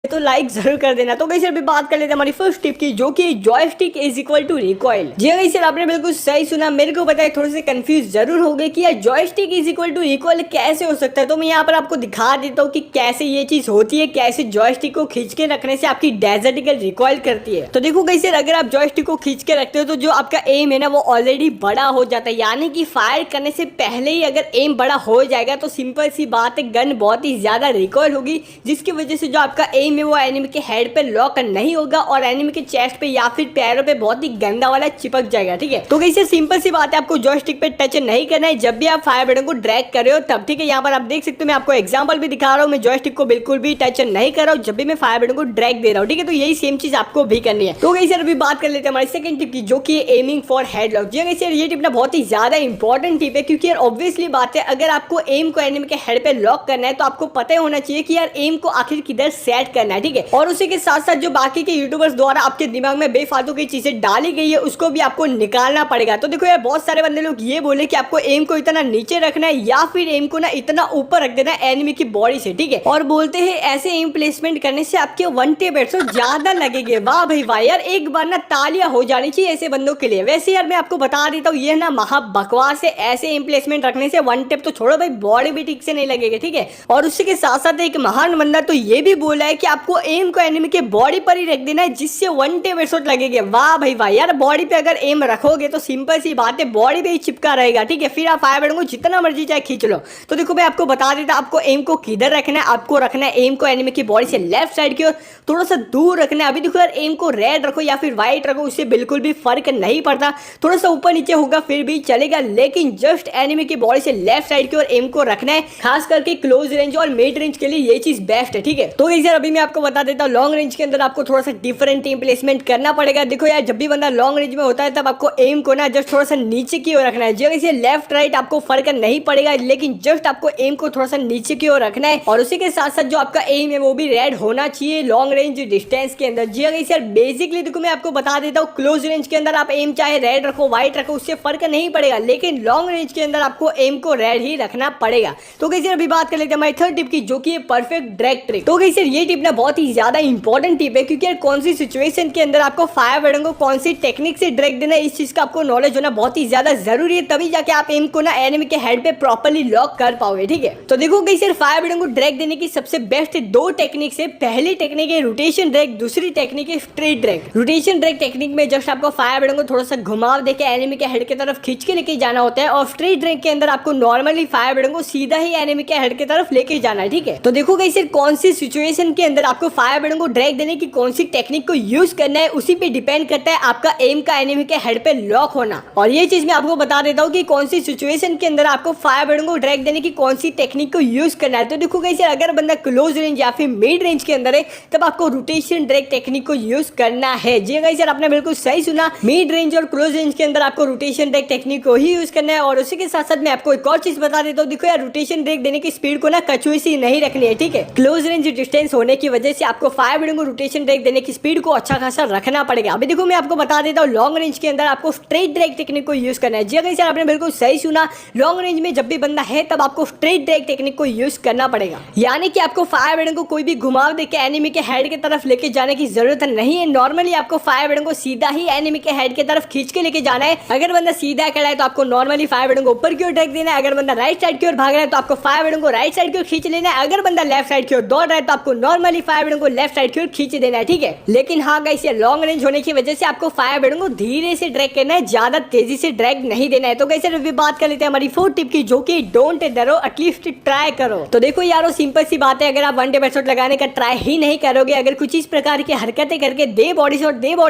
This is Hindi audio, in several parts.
तो लाइक जरूर कर देना। तो गाइस अभी बात कर लेते हैं हमारी फर्स्ट टिप की, जो कि joystick is equal to recoil. जी गाइस आपने बिल्कुल सही सुना। मेरे को पता है थोड़े से कंफ्यूज जरूर हो गए कि यार joystick is equal to recoil कैसे हो सकता है। तो मैं यहाँ पर आपको दिखा देता हूँ कि कैसे ये चीज होती है, कैसे जॉयस्टिक को खींच के रखने से आपकी डेजर्टिकल रिकॉइल करती है। तो देखो गाइस अगर आप जॉयस्टिक को खींच के रखते हो तो जो आपका एम है ना वो ऑलरेडी बड़ा हो जाता है, यानी कि फायर करने से पहले ही अगर एम बड़ा हो जाएगा तो सिंपल सी बात है गन बहुत ही ज्यादा रिकॉइल होगी, जिसकी वजह से जो आपका एम है वो एनिमी के हेड पे लॉक नहीं होगा और एनिमी के चेस्ट पे या फिर पैरों पे बहुत ही गंदा वाला चिपक जाएगा। ठीक है, तो कैसे सिंपल सी बात है, आपको जॉयस्टिक पे टच नहीं करना है जब भी आप फायर बटन को ड्रैग कर रहे हो तब। ठीक है, यहाँ पर आप देख सकते हो मैं आपको एग्जांपल भी दिखा रहा हूँ। मैं जॉयस्टिक को बिल्कुल भी टच नहीं कर रहा हूँ जब भी मैं फायर बटन को ड्रैग दे रहा हूँ। ठीक है, तो यही सेम चीज आपको भी करनी है। तो कैसे अभी बात कर लेते हैं हमारी सेकंड टिप की, जो कि एमिंग फॉर हेडलॉक। जी कैसे ये टिप ना बहुत ही ज्यादा इंपॉर्टेंट टिप है, क्योंकि यार ऑब्वियसली बात है अगर आपको एम को एनिमी के हेड पे लॉक करना है तो आपको पता होना चाहिए कि यार एम को आखिर किधर सेट करना है। ठीक है, और उसी के साथ साथ जो बाकी के यूट्यूबर्स द्वारा आपके दिमाग में बेफालतू की चीजें डाली गई है उसको भी आपको निकालना पड़ेगा। तो देखो यार बहुत सारे बंदे लोग ये बोले कि आपको एम को इतना नीचे रखना है या फिर एम को ना इतना ऊपर रख देना है एनिमी की बॉडी से। ठीक है, और बोलते हैं ऐसे एम प्लेसमेंट करने से आपके 1 टेप हेडशॉट ज्यादा लगेंगे। वाह भाई वाह यार, एक बार ना तालियां हो जानी चाहिए ऐसे बंदों के लिए। वैसे यार मैं आपको बता देता हूँ ये ना महा बकवास है। ऐसे एम प्लेसमेंट रखने से 1 टेप तो छोड़ो भाई, बॉडी भी ठीक से नहीं लगेगी। ठीक है, और उसी के साथ साथ एक महान बंदा तो ये भी बोला है कि आपको एम को एनिमी के बॉडी पर ही रख देना है जिससे 1 टेप हेडशॉट लगेगा। वाह भाई वाह यार, बॉडी पे अगर एम रखोगे तो सिंपल सी बात है बॉडी पे ही चिपका रहेगा। ठीक है, फिर आप फायर बटन को जितना मर्जी चाहे खींच लो। तो देखो मैं आपको बता देता आपको एम को किधर रखना है। आपको रखना है एम को एनिमी की बॉडी से लेफ्ट साइड की ओर थोड़ा सा दूर रखना है। अभी देखो यार एम को रेड रखो या फिर व्हाइट रखो उससे बिल्कुल भी फर्क नहीं पड़ता, थोड़ा सा ऊपर नीचे होगा फिर भी चलेगा, लेकिन जस्ट एनिमी की बॉडी से लेफ्ट साइड की ओर एम को रखना है। खास करके क्लोज रेंज और मिड रेंज के लिए ये चीज बेस्ट है। ठीक है, तो यार अभी मैं आपको बता देता हूँ लॉन्ग रेंज के अंदर आपको थोड़ा सा डिफरेंट एम प्लेसमेंट करना पड़ेगा। देखो यार जब भी बंदा लॉन्ग रेंज में होता है तब आपको एम को ना जस्ट थोड़ा सा नीचे की ओर रखना है। जैसे लेफ्ट राइट आपको फर्क नहीं पड़ेगा, लेकिन जस्ट आपको एम को थोड़ा सा नीचे की ओर रखना है। और उसी के साथ साथ जो आपका एम है वो भी रेड होना चाहिए लॉन्ग रेंज डिस्टेंस के अंदर। जी यार बेसिकली देखो मैं आपको बता देता हूँ क्लोज रेंज के अंदर आप एम चाहे रेड रखो व्हाइट रखो उससे फर्क नहीं पड़ेगा, लेकिन लॉन्ग रेंज के अंदर आपको एम को रेड ही रखना पड़ेगा। तो कैसे अभी बात कर लेते हैं हमारी थर्ड टिप की, जो कि परफेक्ट ड्रैग ट्रिक। तो कैसे ये टिप ना बहुत ही ज्यादा इंपॉर्टेंट टिप है, क्योंकि यार कौन सी सिचुएशन के अंदर आपको फायर बटन को कौन सी टेक्निक से ड्रैग देना है इस चीज का आपको नॉलेज होना बहुत ही ज्यादा जरूरी है, तभी जाके आप एम को ना एनिमी के हेड पे प्रॉपर्ली लॉक कर पाओगे। ठीक है, तो देखो कैसे फायर बटन को ड्रैग देने की सबसे बेस्ट 2 टेक्निक है। पहली टेक्निक है रोटेशन ड्रैग, दूसरी टेक्निक है straight drag. Rotation drag technique में जस्ट आपको फायर बटन को थोड़ा सा घुमाव देके एनिमी के हेड की तरफ खींच के लेके जाना होता है, और स्ट्रेट ड्रैग के अंदर आपको नॉर्मली फायर बटन को सीधा ही एनिमी के हेड की तरफ लेके जाना है। ठीक है, तो देखो कैसे कौन सी सिचुएशन के अंदर आपको फायर बटन को ड्रैग देने की कौन सी टेक्निक को यूज करना है उसी पे डिपेंड करता है आपका एम का एनिमी के हेड पे लॉक होना। और ये चीज मैं आपको बता देता हूँ कि कौन सी सिचुएशन के अंदर आपको फायर बटन को ड्रैग देने की कौन सी टेक्निक को यूज करना है। तो देखो कैसे अगर बंदा क्लोज रेंज या फिर मिड रेंज के अंदर है तब आपको रोटेशन ड्रैग टेक्निक को यूज करना है। जी गाइस आपने बिल्कुल सही सुना, मिड रेंज और क्लोज रेंज के अंदर आपको रोटेशन ड्रैग टेक्निक को ही यूज करना है। और उसी के साथ साथ मैं आपको एक और चीज बता देता हूँ, देखो यार रोटेशन ड्रैग देने की स्पीड को ना कछुए सी नहीं रखनी है। ठीक है, क्लोज रेंज डिस्टेंस होने की वजह से आपको फायर बटन को रोटेशन ड्रैग देने की स्पीड को अच्छा खासा रखना पड़ेगा। अभी देखो मैं आपको बता देता हूँ लॉन्ग रेंज के अंदर आपको स्ट्रेट ड्रैग टेक्निक को यूज करना है। जी गाइस आपने बिल्कुल सही सुना, लॉन्ग रेंज में जब भी बंदा है तब आपको स्ट्रेट ड्रैग टेक्निक को यूज करना पड़ेगा, यानी कि आपको फायर बटन को कोई भी घुमाव देके एनिमी के हेड की तरफ लेके जाने की जरूरत नहीं है। नॉर्मली आपको फायर बटन को सीधा ही एनिमी के हेड की तरफ खींच के लेके जाना है। अगर बंदा सीधा खड़ा है तो आपको नॉर्मली फायर बटन को ऊपर की ओर ड्रैग देना है। अगर बंदा राइट साइड की ओर भाग रहा है तो आपको फायर बटन को राइट साइड की ओर खींच लेना है। अगर बंदा लेफ्ट साइड की ओर दौड़ रहा है तो आपको नॉर्मली फायर बटन को लेफ्ट साइड की ओर खींच देना है। ठीक है, लेकिन हाँ गाइस ये लॉन्ग रेंज होने की वजह से आपको फायर बटन को धीरे से ड्रैग करना है, ज्यादा तेजी से ड्रैग नहीं देना है। तो कैसे अभी बात कर लेते हैं हमारी 4th टिप की, जो कि डोंट डरो एटलीस्ट ट्राई करो। तो देखो यारो सिंपल सी बात है, अगर आप 1 टेप हेडशॉट लगाने का ट्राई ही नहीं करोगे, अगर कुछ इस प्रकार की हरकतें करके दे बॉडी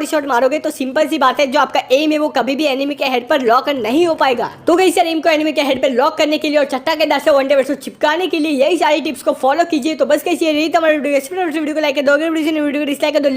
शॉट मारोगे तो सिंपल सी बात है जो आपका एम है वो कभी भी एनिमी के हेड पर लॉक नहीं हो पाएगा। तो कैसे एम को एनिमी के हेड पर लॉक करने के लिए और चट्टाकेदार से 1 टेप हेडशॉट चिपकाने के लिए यही सारी टिप्स को फॉलो कीजिए। तो बस कैसे रही हमारे वीडियो को लाइक कर दो, वीडियो को डिसलाइक कर दो।